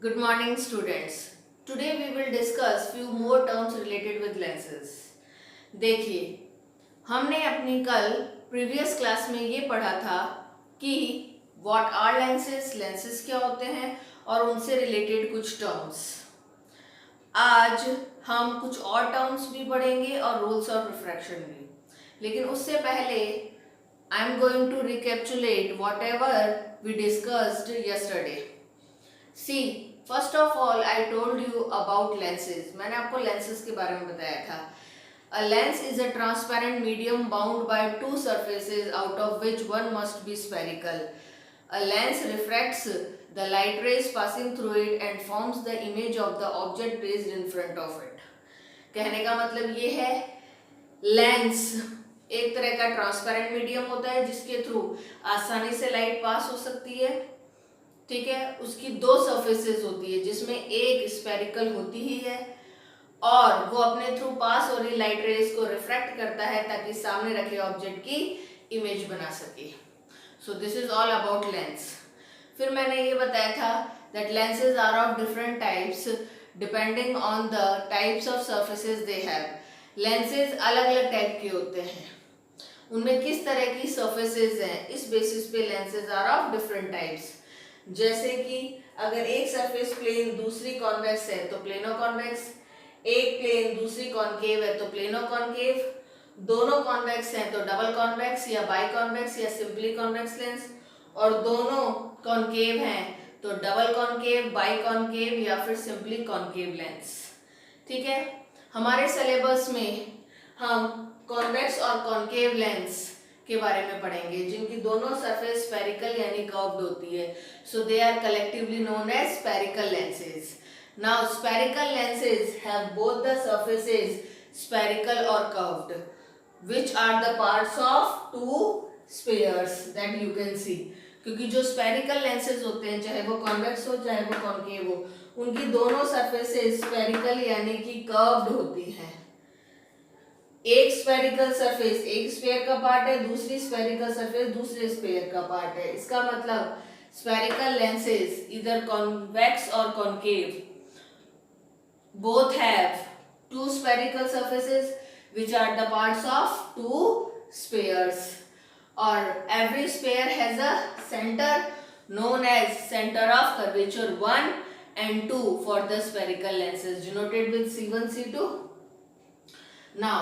Good morning students. Today we will discuss few more terms related with lenses. देखिए, हमने अपनी कल previous class में ये पढ़ा था कि व्हाट आर लेंसेज, लेंसेज क्या होते हैं और उनसे रिलेटेड कुछ टर्म्स. आज हम कुछ और टर्म्स भी पढ़ेंगे और रूल्स ऑफ रिफ्रैक्शन भी. लेकिन उससे पहले I am going to recapitulate whatever we discussed yesterday. See first of all I told you about lenses. मैंने आपको लेंसेज के बारे में बताया था. A lens is a transparent medium bound by two surfaces out of which one must be spherical. A lens refracts the light rays passing through it and forms the image of the object placed in front of it. कहने का मतलब ये है, lens एक तरह का transparent medium होता है जिसके थ्रू आसानी से लाइट पास हो सकती है. ठीक है, उसकी दो सरफेसेस होती है जिसमें एक स्फेरिकल होती ही है और वो अपने थ्रू पास हो रही लाइट रेज को रिफ्रैक्ट करता है ताकि सामने रखे ऑब्जेक्ट की इमेज बना सके. So this is all about lens. फिर मैंने ये बताया था that lenses are of different types depending on the types of surfaces they have. Lenses अलग अलग टाइप के होते हैं, उनमें किस तरह की सरफेसेस हैं इस बेसिस पे lenses are of different types. जैसे कि अगर एक सरफेस प्लेन दूसरी कॉन्वेक्स है तो प्लेनो कॉन्वेक्स, एक प्लेन दूसरी कॉनकेव है तो प्लेनो कॉनकेव, दोनों कॉन्वेक्स हैं तो डबल कॉन्वेक्स या बाई कॉन्वेक्स या सिंपली कॉन्वेक्स लेंस, और दोनों कॉनकेव हैं तो डबल कॉनकेव, बाई कॉनकेव या फिर सिंपली कॉनकेव लेंस. ठीक है, हमारे सिलेबस में हम कॉन्वेक्स और कॉनकेव लेंस के बारे में पढ़ेंगे जिनकी दोनों सरफेस स्फेरिकल यानी कर्व्ड होती है. So they are collectively known as spherical lenses. Now spherical lenses have both the surfaces spherical और curved which are the parts of two spheres that you can see. क्योंकि जो spherical lenses होते हैं चाहे वो convex हो चाहे वो कॉनकेव हो, उनकी दोनों सरफेसेस स्फेरिकल यानी कि कर्व्ड होती हैं. एक स्फेरिकल सरफेस एक स्फीयर का पार्ट है, दूसरी स्फेरिकल सरफेस दूसरे स्फीयर का पार्ट है. इसका मतलब स्फेरिकल लेंसेज इधर कॉन्वेक्स और concave both have two spherical surfaces which are the parts of two spheres, or every sphere has a center known as center of curvature 1 and 2 for the spherical lenses denoted with C1 C2. Now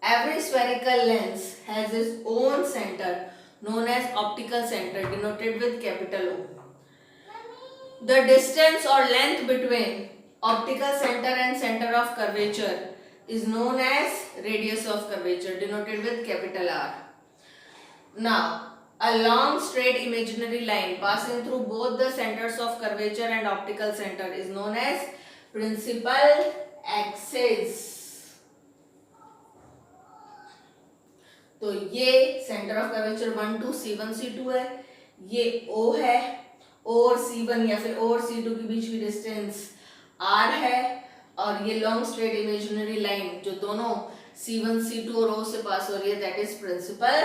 every spherical lens has its own center known as optical center denoted with capital O. The distance or length between optical center and center of curvature is known as radius of curvature denoted with capital R. Now a long straight imaginary line passing through both the centers of curvature and optical center is known as principal axis. तो ये centre of curvature 1 2 C1 C2 है, ये O है, O और C1 या फिर O और C2 के बीच की डिस्टेंस R है, और ये लॉन्ग स्ट्रेट इमेजिनरी लाइन जो दोनों C1 C2 और O से पास हो रही है that is principal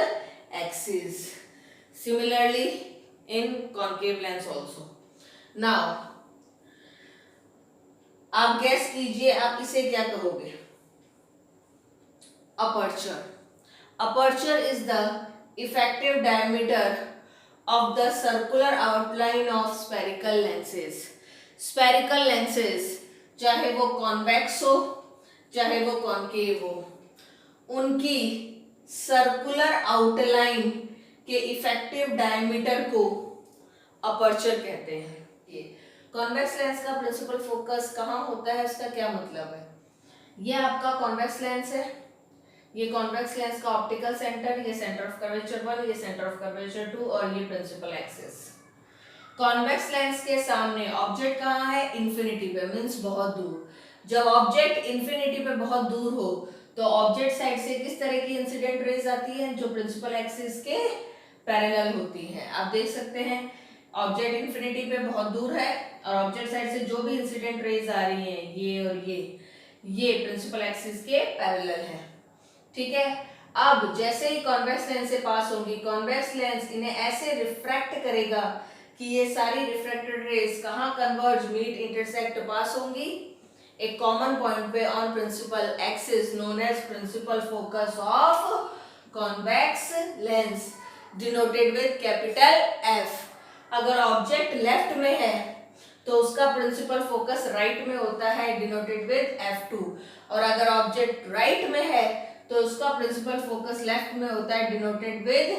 axis. Similarly in concave lens also. Now आप गेस कीजिए आप इसे क्या कहोगे. Aperture. Aperture is the effective diameter of the circular outline of spherical lenses. Spherical lenses चाहे वो convex हो चाहे वो concave हो, उनकी circular outline के effective diameter को aperture कहते हैं. ये convex lens का principal focus कहाँ होता है, इसका क्या मतलब है. ये आपका convex lens है, ये कॉन्वेक्स लेंस का ऑप्टिकल सेंटर, ये सेंटर ऑफ कर्वेचर 1, ये सेंटर ऑफ कर्वेचर 2 और ये प्रिंसिपल एक्सिस. कॉन्वेक्स लेंस के सामने ऑब्जेक्ट कहाँ है, इन्फिनिटी पे, मींस बहुत दूर. जब ऑब्जेक्ट इन्फिनिटी पे बहुत दूर हो तो ऑब्जेक्ट साइड से किस तरह की इंसिडेंट रेज आती है, जो प्रिंसिपल एक्सिस के पैरेलल होती है. आप देख सकते हैं ऑब्जेक्ट इन्फिनिटी पे बहुत दूर है और ऑब्जेक्ट साइड से जो भी इंसिडेंट रेज आ रही है ये और ये प्रिंसिपल एक्सिस के पैरेलल है. ठीक है, अब जैसे ही कॉन्वेक्स लेंस से पास होंगी, कॉन्वेक्स लेंस इन्हें ऐसे रिफ्रैक्ट करेगा कि ये सारी रिफ्रैक्टेड रेज कहाँ कन्वर्ज, मीट, इंटरसेक्ट, पास होंगी? एक कॉमन पॉइंट पे on principal axis known as principal focus of convex lens denoted with capital F. अगर ऑब्जेक्ट लेफ्ट में है तो उसका प्रिंसिपल फोकस राइट में होता है, डिनोटेड विद F2, और अगर ऑब्जेक्ट राइट में है तो उसका प्रिंसिपल फोकस लेफ्ट में होता है, डिनोटेड विद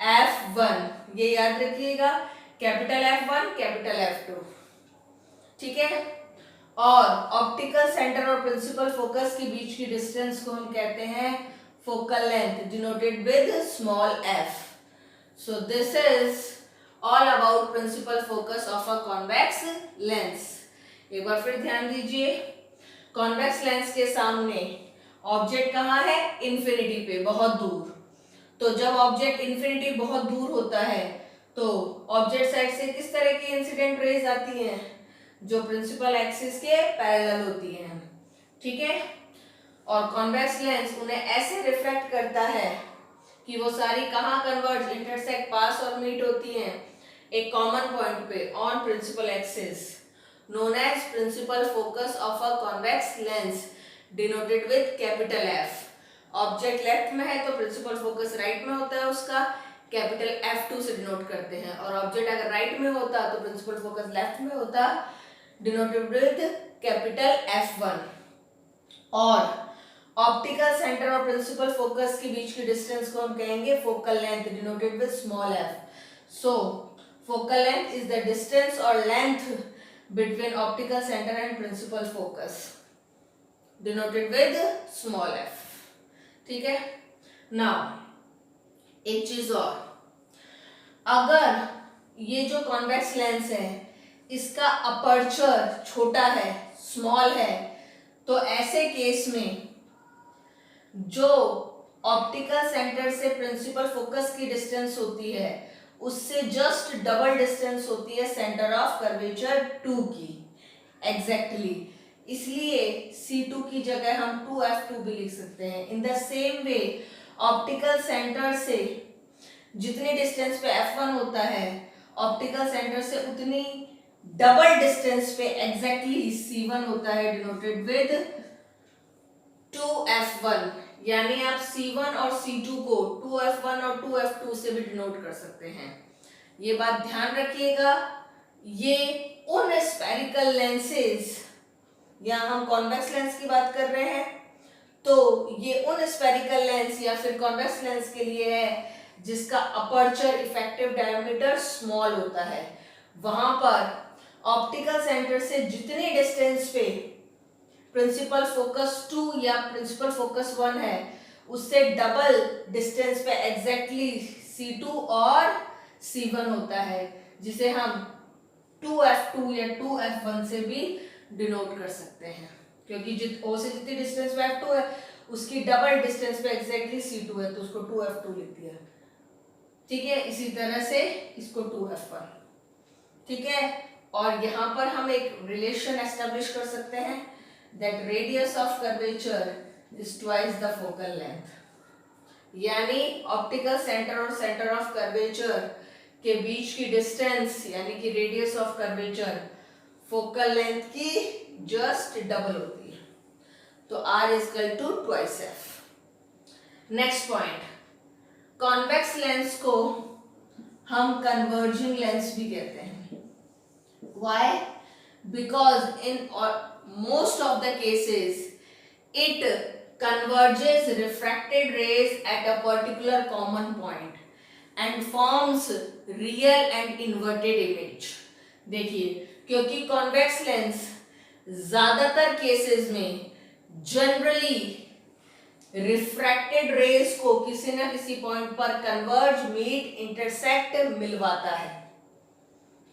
F1। ये याद रखिएगा, कैपिटल F1 कैपिटल F2, ठीक है। और ऑप्टिकल सेंटर और प्रिंसिपल फोकस के बीच की डिस्टेंस को हम कहते हैं focal length, denoted with small f। So this is all about principal focus of a convex lens. एक बार फिर ध्यान दीजिए, कॉन्वेक्स लेंस के सामने ऑब्जेक्ट कहाँ है? इन्फिनिटी पे, बहुत दूर। तो जब ऑब्जेक्ट इन्फिनिटी बहुत दूर होता है तो ऑब्जेक्ट साइड से किस तरह की इंसिडेंट रेज आती हैं? जो प्रिंसिपल एक्सिस के पैरेलल होती हैं, ठीक है। और कॉन्वेक्स लेंस उन्हें ऐसे रिफ्लेक्ट करता है कि वो सारी कहाँ कन्वर्ज, इंटरसेक्ट, पास और मीट होती हैं? एक कॉमन पॉइंट पे on principal axis known as principal focus of a convex lens denoted with capital F. Object left में है तो प्रिंसिपल फोकस राइट में होता है, उसका कैपिटल F2 से डिनोट करते हैं। और ऑब्जेक्ट अगर राइट में होता तो प्रिंसिपल फोकस लेफ्ट में होता, डिनोटेड विद कैपिटल F1। और ऑप्टिकल सेंटर और प्रिंसिपल फोकस के बीच की डिस्टेंस को हम कहेंगे focal length, denoted with small f। So focal length is the distance और length between optical centre and principal focus, denoted with small f, ठीक है। नाउ एक चीज और, अगर ये जो कॉन्वेक्स लेंस है इसका अपर्चर छोटा है, स्मॉल है, तो ऐसे केस में जो ऑप्टिकल सेंटर से प्रिंसिपल फोकस की डिस्टेंस होती है उससे जस्ट डबल डिस्टेंस होती है सेंटर ऑफ कर्वेचर 2 की, एग्जैक्टली। इसलिए C2 की जगह हम 2F2 भी लिख सकते हैं। In the same way optical centre से जितनी डिस्टेंस पे F1 होता है, ऑप्टिकल सेंटर से उतनी डबल डिस्टेंस पे एग्जैक्टली C1 होता है, डिनोटेड विद 2F1। यानी आप C1 और C2 को 2F1 और 2F2 से भी डिनोट कर सकते हैं। ये बात ध्यान रखिएगा, ये उन स्फेरिकल लेंसेज, यहाँ हम कॉन्वेक्स लेंस की बात कर रहे हैं, तो ये उन स्फेरिकल लेंस या फिर कॉन्वेक्स लेंस के लिए है जिसका अपर्चर इफेक्टिव डायमीटर स्मॉल होता है। वहां पर ऑप्टिकल सेंटर से जितनी डिस्टेंस पे प्रिंसिपल फोकस 2 या प्रिंसिपल फोकस 1 है उससे डबल डिस्टेंस पे एग्जैक्टली C2 और C1 होता है, जिसे हम 2F2 या 2F1 से भी डिनोट कर सकते हैं, क्योंकि O से जितनी डिस्टेंस पे F2 है उसकी डबल डिस्टेंस पे एग्जैक्टली C2 है तो उसको 2F2 लिख दिया, ठीक है। इसी तरह से इसको 2F1, ठीक है। और यहाँ पर हम एक रिलेशन एस्टेब्लिश कर सकते हैं that radius of curvature is twice the focal length, यानी ऑप्टिकल सेंटर और सेंटर ऑफ कर्वेचर के बीच की डिस्टेंस यानी कि radius of curvature focal length की जस्ट डबल होती है, तो R is equal to twice f। Next point, convex lens को हम कन्वर्जिंग लेंस भी कहते हैं। Why? Because in most of the cases it converges refracted rays at a particular common point and forms real and inverted image। देखिए, क्योंकि convex lens ज्यादातर cases में generally refracted raise को किसी न किसी पॉइंट पर कन्वर्ज, मीट, इंटरसेक्ट मिलवाता है,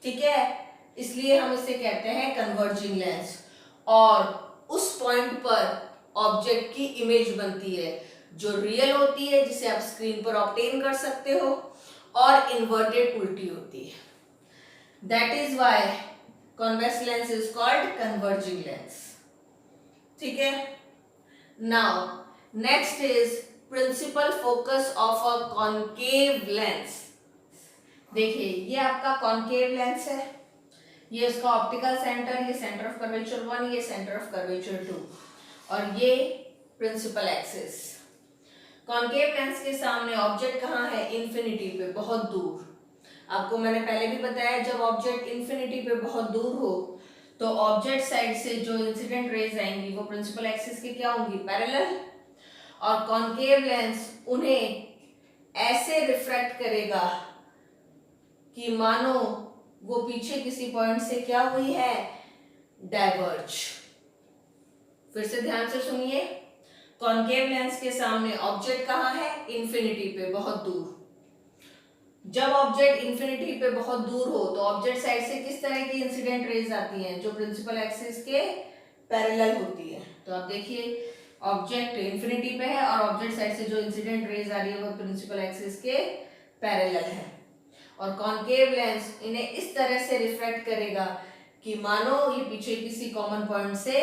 ठीक है। इसलिए हम इसे कहते हैं कन्वर्जिंग लेंस, और उस पॉइंट पर ऑब्जेक्ट की इमेज बनती है जो रियल होती है, जिसे आप स्क्रीन पर ऑब्टेन कर सकते हो, और इन्वर्टेड उल्टी होती है। That is why convex lens is called converging lens, ठीक है। Now next is principal focus of a concave lens. देखिए ये आपका कॉन्केव लेंस है, ये इसका ऑप्टिकल सेंटर, ये सेंटर ऑफ कर्वेचर 1, ये सेंटर ऑफ कर्वेचर 2 और ये प्रिंसिपल एक्सिस। कॉन्केव लेंस के सामने ऑब्जेक्ट कहाँ है? इन्फिनिटी पे, बहुत दूर। आपको मैंने पहले भी बताया जब ऑब्जेक्ट इन्फिनिटी पे बहुत दूर हो तो ऑब्जेक्ट साइड से जो इंसिडेंट रेज आएंगी वो प्रिंसिपल एक्सिस के क्या होंगी? पैरेलल। और कॉन्केव लेंस उन्हें ऐसे रिफ्रैक्ट करेगा कि मानो वो पीछे किसी पॉइंट से क्या हुई है? डाइवर्ज। फिर से ध्यान से सुनिए, कॉन्केव लेंस के सामने ऑब्जेक्ट कहाँ है? इन्फिनिटी पे, बहुत दूर। जब ऑब्जेक्ट इन्फिनिटी पे बहुत दूर हो तो ऑब्जेक्ट साइड से किस तरह की इंसिडेंट रेज आती हैं? जो प्रिंसिपल एक्सिस के पैरेलल होती है। तो आप देखिए ऑब्जेक्ट इन्फिनिटी पे है और ऑब्जेक्ट साइड से जो इंसिडेंट रेज आ रही है वो प्रिंसिपल एक्सिस के पैरेलल है। और कॉन्केव लेंस इन्हें इस तरह से रिफ्रैक्ट करेगा कि मानो ये पीछे किसी कॉमन पॉइंट से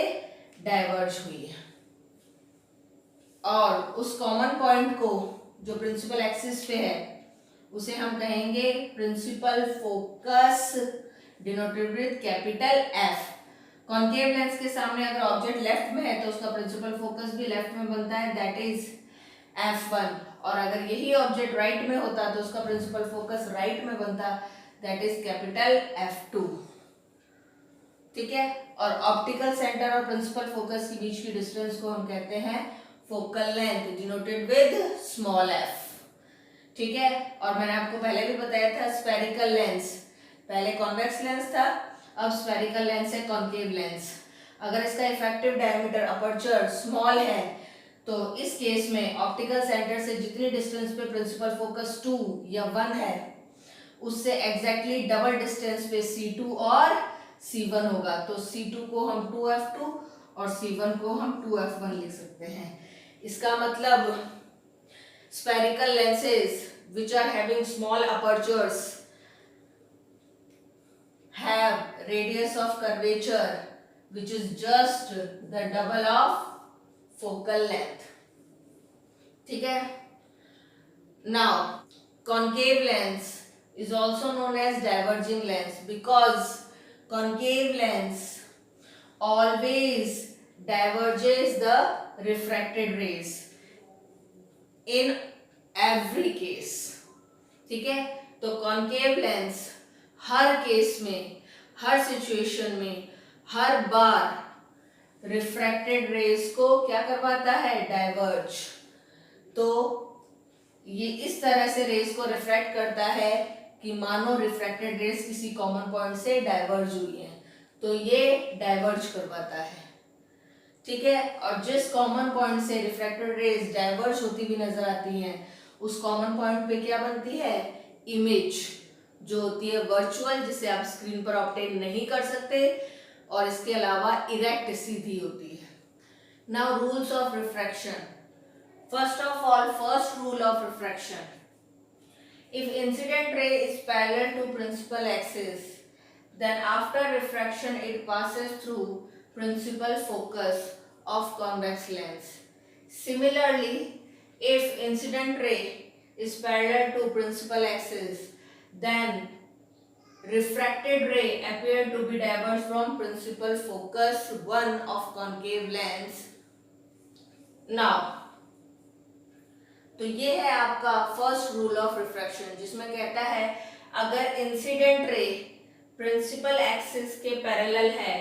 डाइवर्ज हुई है और उस कॉमन पॉइंट को जो प्रिंसिपल एक्सिस पे है उसे हम कहेंगे principal focus, denoted with capital F. Concave lens के सामने अगर ऑब्जेक्ट लेफ्ट में है तो उसका प्रिंसिपल फोकस भी लेफ्ट में बनता है, दैट इज F1। और अगर यही ऑब्जेक्ट राइट में होता तो उसका प्रिंसिपल फोकस राइट में बनता, दैट इज कैपिटल F2। ठीक है, और ऑप्टिकल सेंटर और प्रिंसिपल फोकस के बीच की डिस्टेंस को हम कहते हैं focal length, denoted with small f। ठीक है, और मैंने आपको पहले भी बताया था स्फेरिकल लेंस, पहले कॉन्वेक्स लेंस था, अब स्फेरिकल लेंस है कॉन्केव लेंस। अगर इसका इफेक्टिव डायमीटर अपर्चर स्मॉल है तो इस केस में ऑप्टिकल सेंटर से जितनी डिस्टेंस पे प्रिंसिपल फोकस 2 या 1 है उससे एग्जैक्टली डबल डिस्टेंस पे C2 और C1 होगा। तो C2 को हम 2f2 और C1 को हम 2f1 लिख सकते हैं। इसका मतलब spherical lenses which are having small apertures have radius of curvature which is just the double of focal length। ठीक है, now concave lens is also known as diverging lens because concave lens always diverges the refracted rays in every case। ठीक है, तो concave lens हर case में, हर situation में, हर बार refracted raise को क्या करवाता है? डाइवर्ज। तो ये इस तरह से रेज को रिफ्रैक्ट करता है कि मानो रिफ्रैक्टेड रेज किसी कॉमन पॉइंट से डाइवर्ज हुई है, तो ये डाइवर्ज करवाता है। ठीक है, और जिस कॉमन पॉइंट से रिफ्रैक्टेड रेज डाइवर्ज होती हुई नजर आती हैं उस कॉमन पॉइंट पे क्या बनती है? इमेज, जो होती है वर्चुअल, जिसे आप स्क्रीन पर ऑब्टेन नहीं कर सकते, और इसके अलावा इरेक्ट, सीधी होती है। Now rules of refraction. First of all, first rule of refraction, if incident ray is parallel to principal axis then after refraction it passes through principal focus of convex lens. Similarly, if incident ray is parallel to principal axis then refracted ray appear to be diverged from principal focus 1 of concave lens। now तो ये है आपका first rule of refraction, जिसमें कहता है अगर incident ray principal axis के parallel है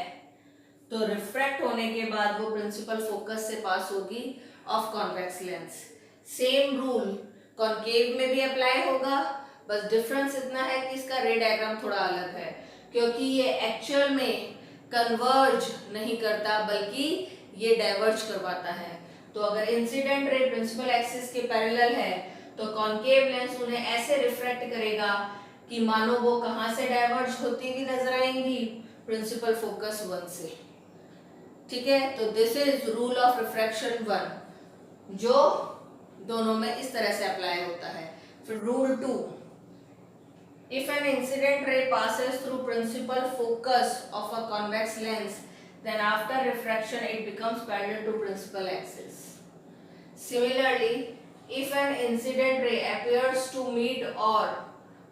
तो रिफ्रैक्ट होने के बाद वो प्रिंसिपल फोकस से पास होगी of convex lens. Same rule concave में भी अप्लाई होगा, बस डिफरेंस इतना है कि इसका रे डायग्राम थोड़ा अलग है, क्योंकि ये एक्चुअल में कन्वर्ज नहीं करता बल्कि ये डाइवर्ज करवाता है। तो अगर इंसिडेंट रे प्रिंसिपल एक्सिस के पैरेलल है तो कॉन्केव लेंस उन्हें ऐसे रिफ्रैक्ट करेगा कि मानो वो कहां से डाइवर्ज होती हुई नजर आएंगी? प्रिंसिपल फोकस 1 से। ठीक है, तो this is rule of refraction 1, जो दोनों में इस तरह से अप्लाई होता है। फिर rule 2, if an incident ray passes through principal focus of a convex lens then after refraction it becomes parallel to principal axis। Similarly, if an incident ray appears to meet or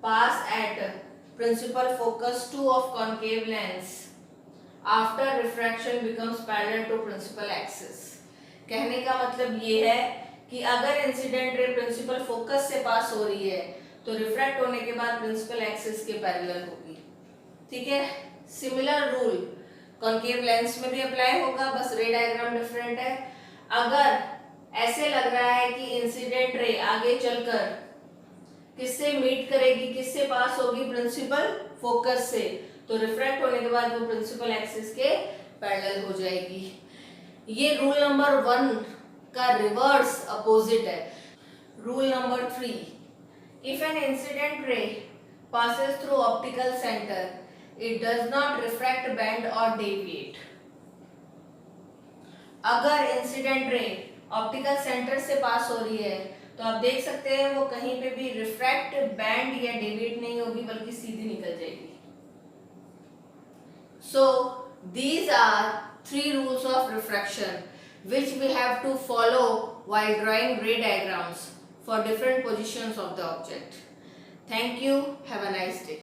pass at principal focus 2 of concave lens after refraction becomes parallel to principal axis. कहने का मतलब ये है कि अगर incident ray principal focus से पास हो रही है तो रिफ्रैक्ट होने के बाद प्रिंसिपल एक्सिस के पैरेलल होगी. ठीक है. सिमिलर रूल कॉन्केव लेंस में भी अप्लाई होगा, बस रे डायग्राम डिफरेंट है. अगर ऐसे लग रहा है कि इंसिडेंट रे आगे चलकर किससे मीट करेगी, किससे पास होगी, प्रिंसिपल फोकस से, तो रिफ्रैक्ट होने के बाद वो प्रिंसिपल एक्सिस के पैरेलल हो जाएगी. ये रूल नंबर 1 का रिवर्स अपोजिट है. Rule number 3, if an incident ray passes through optical center, it does not refract, bend or deviate. अगर इंसिडेंट रे ऑप्टिकल सेंटर से पास हो रही है तो आप देख सकते हैं वो कहीं पे भी रिफ्रैक्ट, बैंड या डेविएट नहीं होगी, बल्कि सीधी निकल जाएगी. So these are 3 rules of refraction which we have to follow while drawing ray diagrams for different positions of the object. Thank you. Have a nice day.